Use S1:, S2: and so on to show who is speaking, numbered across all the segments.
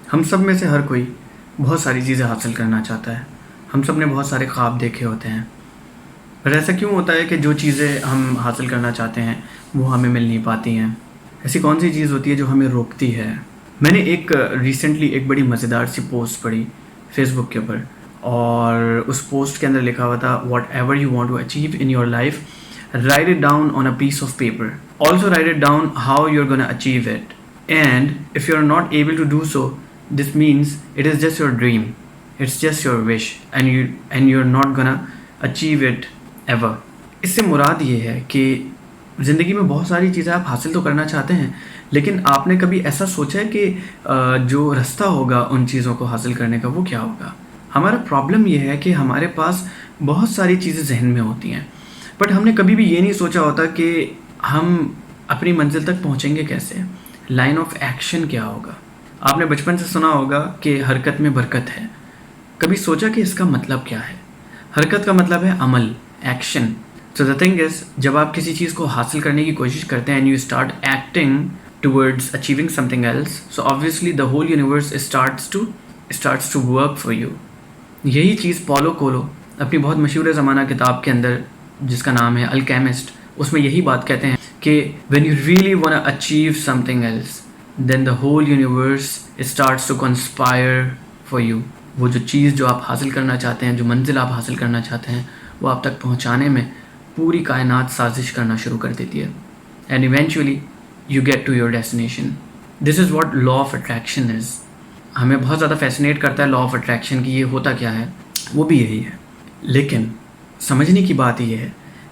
S1: ہم سب میں سے ہر کوئی بہت ساری چیزیں حاصل کرنا چاہتا ہے. ہم سب نے بہت سارے خواب دیکھے ہوتے ہیں. پر ایسا کیوں ہوتا ہے کہ جو چیزیں ہم حاصل کرنا چاہتے ہیں وہ ہمیں مل نہیں پاتی ہیں؟ ایسی کون سی چیز ہوتی ہے جو ہمیں روکتی ہے؟ میں نے ریسنٹلی ایک بڑی مزیدار سی پوسٹ پڑھی فیس بک کے اوپر، اور اس پوسٹ کے اندر لکھا ہوا تھا whatever you want to achieve in your life, write it down on a piece of paper. Also write it down how you're going to achieve it. And if you're not able to do so, this means it is just your dream. It's just your wish and you're not going to achieve it ever. اس سے مراد یہ ہے کہ زندگی میں بہت ساری چیزیں آپ حاصل تو کرنا چاہتے ہیں، لیکن آپ نے کبھی ایسا سوچا ہے کہ جو رستہ ہوگا ان چیزوں کو حاصل کرنے کا وہ کیا ہوگا؟ ہمارا پرابلم یہ ہے کہ ہمارے پاس بہت ساری چیزیں ذہن میں ہوتی ہیں، بٹ ہم نے کبھی بھی یہ نہیں سوچا ہوتا کہ ہم اپنی منزل تک پہنچیں گے کیسے. لائن آف ایکشن کیا ہوگا؟ آپ نے بچپن سے سنا ہوگا کہ حرکت میں برکت ہے. کبھی سوچا کہ اس کا مطلب کیا ہے؟ حرکت کا مطلب ہے عمل، action. So the thing is, جب آپ کسی چیز کو حاصل کرنے کی کوشش کرتے ہیں and you start acting towards achieving something else, so obviously the whole universe starts to work for you. یہی چیز پولو کویلو اپنی بہت مشہور زمانہ کتاب کے اندر جس کا نام ہے الکیمسٹ، اس میں یہی بات کہتے ہیں کہ when you really want to achieve something else then the whole universe starts to conspire for you. وہ جو چیز جو آپ حاصل کرنا چاہتے ہیں، جو منزل آپ حاصل کرنا چاہتے ہیں، وہ آپ تک پہنچانے میں پوری کائنات سازش کرنا شروع کر دیتی ہے. and eventually you get to your destination. this is what law of attraction is. ہمیں بہت زیادہ فیسنیٹ کرتا ہے لا آف اٹریکشن کی یہ ہوتا کیا ہے، وہ بھی یہی ہے. لیکن سمجھنے کی بات یہ ہے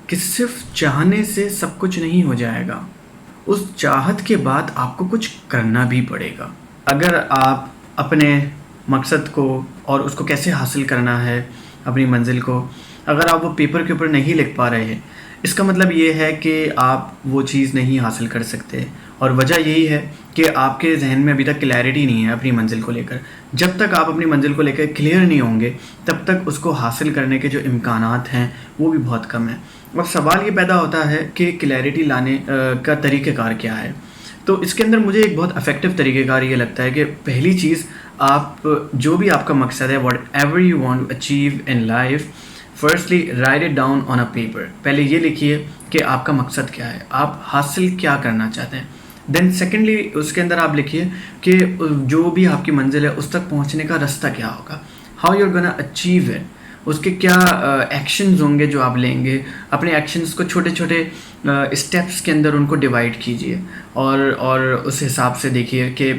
S1: کہ صرف چاہنے سے سب کچھ نہیں ہو جائے گا. اس چاہت کے بعد آپ کو کچھ کرنا بھی پڑے گا. اگر آپ اپنے مقصد کو اور اس کو کیسے حاصل کرنا ہے، اپنی منزل کو، اگر آپ وہ پیپر کے اوپر نہیں لکھ پا رہے ہیں، اس کا مطلب یہ ہے کہ آپ وہ چیز نہیں حاصل کر سکتے. اور وجہ یہی ہے کہ آپ کے ذہن میں ابھی تک کلیئرٹی نہیں ہے اپنی منزل کو لے کر. جب تک آپ اپنی منزل کو لے کر کلیئر نہیں ہوں گے تب تک اس کو حاصل کرنے کے جو امکانات ہیں وہ بھی بہت کم ہیں. اب سوال یہ پیدا ہوتا ہے کہ کلیئرٹی لانے کا طریقہ کار کیا ہے. تو اس کے اندر مجھے ایک بہت افیکٹو طریقہ کار یہ لگتا ہے کہ پہلی چیز، آپ جو بھی آپ کا مقصد ہے، whatever you want to achieve in life, firstly write it down on a paper. پہلے یہ لکھیے کہ آپ کا مقصد کیا ہے، آپ حاصل کیا کرنا چاہتے ہیں. دین سیکنڈلی اس کے اندر آپ لکھیے کہ جو بھی آپ کی منزل ہے اس تک پہنچنے کا رستہ کیا ہوگا، how you are gonna achieve it. اس کے کیا ایکشنز ہوں گے جو آپ لیں گے. اپنے ایکشنز کو چھوٹے چھوٹے اسٹیپس کے اندر ان کو ڈیوائڈ کیجیے، اور اس حساب سے دیکھیے کہ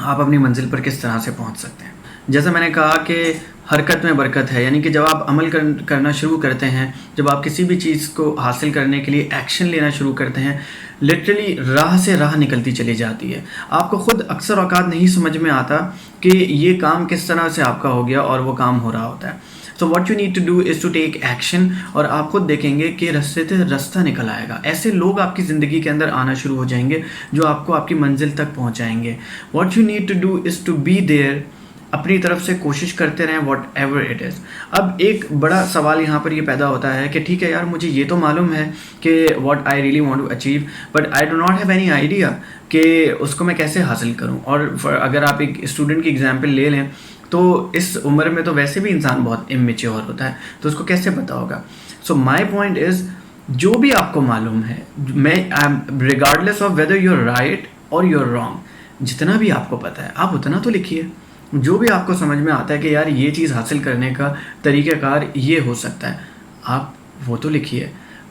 S1: آپ اپنی منزل پر کس طرح سے پہنچ سکتے ہیں. جیسا میں نے کہا کہ حرکت میں برکت ہے، یعنی کہ جب آپ عمل کرنا شروع کرتے ہیں، جب آپ کسی بھی چیز کو حاصل کرنے کے لیے ایکشن لینا شروع کرتے ہیں، لٹرلی راہ سے راہ نکلتی چلی جاتی ہے. آپ کو خود اکثر اوقات نہیں سمجھ میں آتا کہ یہ کام کس طرح سے آپ کا ہو گیا اور وہ کام ہو رہا ہوتا ہے. So what you need to do is to take action, اور آپ خود دیکھیں گے کہ رستے سے رستہ نکل آئے گا. ایسے لوگ آپ کی زندگی کے اندر آنا شروع ہو جائیں گے جو آپ کو آپ کی منزل تک پہنچائیں گے. What you need to do is to be there. اپنی طرف سے کوشش کرتے رہیں واٹ ایور اٹ از. اب ایک بڑا سوال یہاں پر یہ پیدا ہوتا ہے کہ ٹھیک ہے یار، مجھے یہ تو معلوم ہے کہ what I really want to achieve, but I do not have any idea کہ اس کو میں کیسے حاصل کروں. اور اگر آپ ایک اسٹوڈنٹ کی ایگزامپل لے لیں تو اس عمر میں تو ویسے بھی انسان بہت امیچیور ہوتا ہے، تو اس کو کیسے پتا ہوگا. سو مائی پوائنٹ از، جو بھی آپ کو معلوم ہے، میں regardless of whether you are right اور یو آر رانگ، جتنا بھی آپ کو پتا ہے آپ اتنا تو لکھیے. جو بھی آپ کو سمجھ میں آتا ہے کہ یار یہ چیز حاصل کرنے کا طریقہ کار یہ ہو سکتا ہے، آپ وہ تو لکھیے.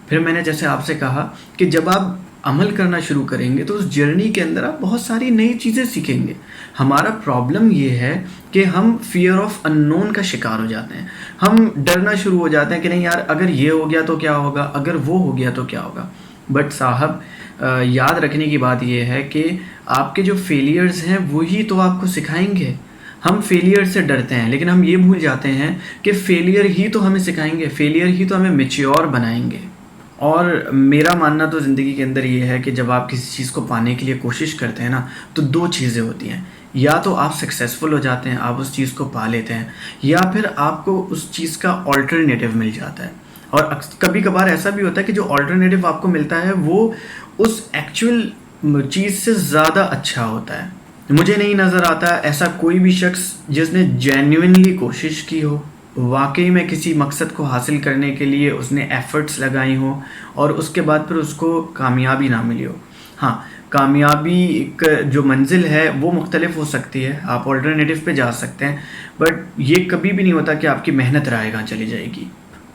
S1: پھر میں نے جیسے آپ سے کہا کہ جب آپ عمل کرنا شروع کریں گے تو اس جرنی کے اندر آپ بہت ساری نئی چیزیں سیکھیں گے. ہمارا پرابلم یہ ہے کہ ہم فیئر آف ان نون کا شکار ہو جاتے ہیں. ہم ڈرنا شروع ہو جاتے ہیں کہ نہیں یار، اگر یہ ہو گیا تو کیا ہوگا، اگر وہ ہو گیا تو کیا ہوگا. بٹ صاحب، یاد رکھنے کی بات یہ ہے کہ آپ کے جو فیلیئرز ہیں وہی تو آپ کو سکھائیں گے. ہم فیلیئر سے ڈرتے ہیں، لیکن ہم یہ بھول جاتے ہیں کہ فیلیئر ہی تو ہمیں سکھائیں گے، فیلیئر ہی تو ہمیں میچیور بنائیں گے. اور میرا ماننا تو زندگی کے اندر یہ ہے کہ جب آپ کسی چیز کو پانے کے لیے کوشش کرتے ہیں نا، تو دو چیزیں ہوتی ہیں. یا تو آپ سکسیزفل ہو جاتے ہیں، آپ اس چیز کو پا لیتے ہیں، یا پھر آپ کو اس چیز کا آلٹرنیٹیو مل جاتا ہے. اور کبھی کبھار ایسا بھی ہوتا ہے کہ جو آلٹرنیٹیو آپ کو ملتا ہے وہ اس ایکچوئل چیز سے زیادہ اچھا ہوتا ہے. مجھے نہیں نظر آتا ایسا کوئی بھی شخص جس نے جینوئنلی کوشش کی ہو، واقعی میں کسی مقصد کو حاصل کرنے کے لیے اس نے ایفرٹس لگائی ہوں اور اس کے بعد پھر اس کو کامیابی نہ ملی ہو۔ ہاں، کامیابی کا جو منزل ہے وہ مختلف ہو سکتی ہے، آپ آلٹرنیٹیو پہ جا سکتے ہیں، بٹ یہ کبھی بھی نہیں ہوتا کہ آپ کی محنت رائے گاں چلی جائے گی۔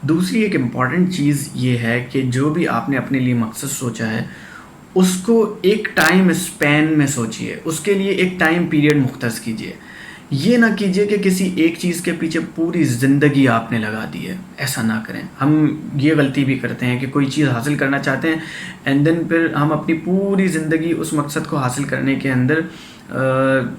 S1: دوسری ایک امپورٹنٹ چیز یہ ہے کہ جو بھی آپ نے اپنے لیے مقصد سوچا ہے اس کو ایک ٹائم اسپین میں سوچیے، اس کے لیے ایک ٹائم پیریڈ مختص کیجیے۔ یہ نہ کیجیے کہ کسی ایک چیز کے پیچھے پوری زندگی آپ نے لگا دی ہے، ایسا نہ کریں۔ ہم یہ غلطی بھی کرتے ہیں کہ کوئی چیز حاصل کرنا چاہتے ہیں اینڈ دین پھر ہم اپنی پوری زندگی اس مقصد کو حاصل کرنے کے اندر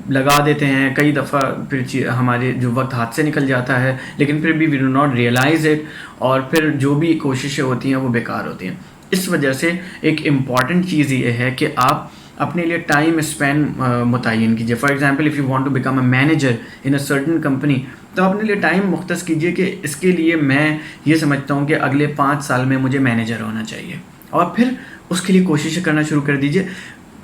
S1: لگا دیتے ہیں۔ کئی دفعہ پھر ہمارے جو وقت ہاتھ سے نکل جاتا ہے، لیکن پھر بھی we do not realize it, اور پھر جو بھی کوششیں ہوتی ہیں وہ بیکار ہوتی ہیں۔ اس وجہ سے ایک امپورٹنٹ چیز یہ ہے کہ آپ اپنے لیے ٹائم اسپین متعین کیجیے۔ For example if you want to become a manager in a certain company, تو اپنے لیے ٹائم مختص کیجیے کہ اس کے لیے میں یہ سمجھتا ہوں کہ اگلے 5 سال میں مجھے مینیجر ہونا چاہیے، اور پھر اس کے لیے کوششیں کرنا شروع کر دیجیے۔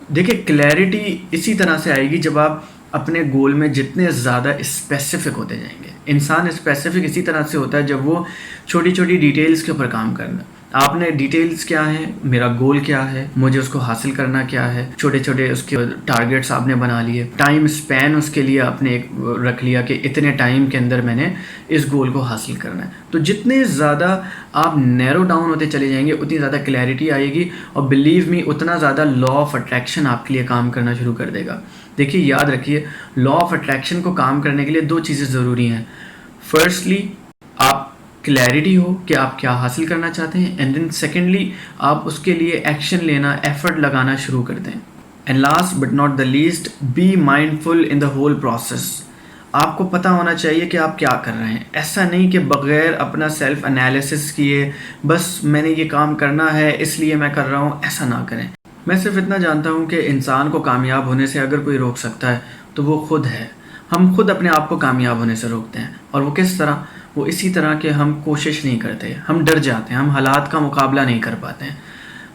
S1: دیکھیں، کلیئرٹی اسی طرح سے آئے گی جب آپ اپنے گول میں جتنے زیادہ اسپیسیفک ہوتے جائیں گے۔ انسان اسپیسیفک اسی طرح سے ہوتا ہے جب وہ چھوٹی چھوٹی ڈیٹیلز کے اوپر کام کرنا۔ آپ نے ڈیٹیلز کیا ہیں، میرا گول کیا ہے، مجھے اس کو حاصل کرنا کیا ہے، چھوٹے چھوٹے اس کے ٹارگیٹس آپ نے بنا لیے، ٹائم اسپین اس کے لیے آپ نے ایک رکھ لیا کہ اتنے ٹائم کے اندر میں نے اس گول کو حاصل کرنا ہے۔ تو جتنے زیادہ آپ نیرو ڈاؤن ہوتے چلے جائیں گے اتنی زیادہ کلیئرٹی آئے گی، اور بلیو می اتنا زیادہ لا آف اٹریکشن آپ کے لیے کام کرنا شروع کر دے گا۔ دیکھیے، یاد رکھیے، لا آف اٹریکشن کو کام کرنے کے لیے 2 چیزیں ضروری ہیں۔ فرسٹلی، آپ کلیئرٹی ہو کہ آپ کیا حاصل کرنا چاہتے ہیں، اینڈ دین سیکنڈلی آپ اس کے لیے ایکشن لینا، ایفرٹ لگانا شروع کر دیں۔ And last but not the least, be mindful in the whole process. آپ کو پتہ ہونا چاہیے کہ آپ کیا کر رہے ہیں۔ ایسا نہیں کہ بغیر اپنا سیلف انالیسس کیے بس میں نے یہ کام کرنا ہے اس لیے میں کر رہا ہوں، ایسا نہ کریں۔ میں صرف اتنا جانتا ہوں کہ انسان کو کامیاب ہونے سے اگر کوئی روک سکتا ہے تو وہ خود ہے۔ ہم خود اپنے آپ کو کامیاب ہونے سے روکتے ہیں، اور وہ کس طرح؟ وہ اسی طرح کہ ہم کوشش نہیں کرتے، ہم ڈر جاتے ہیں، ہم حالات کا مقابلہ نہیں کر پاتے ہیں۔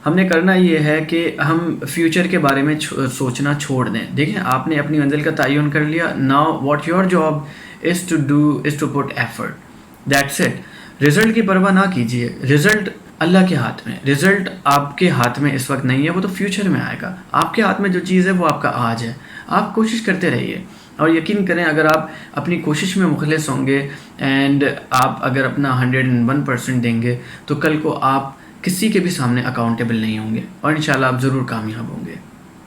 S1: ہم نے کرنا یہ ہے کہ ہم فیوچر کے بارے میں سوچنا چھوڑ دیں۔ دیکھیں، آپ نے اپنی منزل کا تعین کر لیا، now what your job is to put effort, that's it. Result کی پرواہ نہ کیجیے، رزلٹ اللہ کے ہاتھ میں، رزلٹ آپ کے ہاتھ میں اس وقت نہیں ہے، وہ تو فیوچر میں آئے گا۔ آپ کے ہاتھ میں جو چیز ہے وہ آپ کا آج ہے۔ آپ کوشش کرتے رہیے، اور یقین کریں اگر آپ اپنی کوشش میں مخلص ہوں گے اینڈ آپ اگر اپنا 101% دیں گے تو کل کو آپ کسی کے بھی سامنے اکاؤنٹیبل نہیں ہوں گے، اور انشاءاللہ آپ ضرور کامیاب ہوں گے۔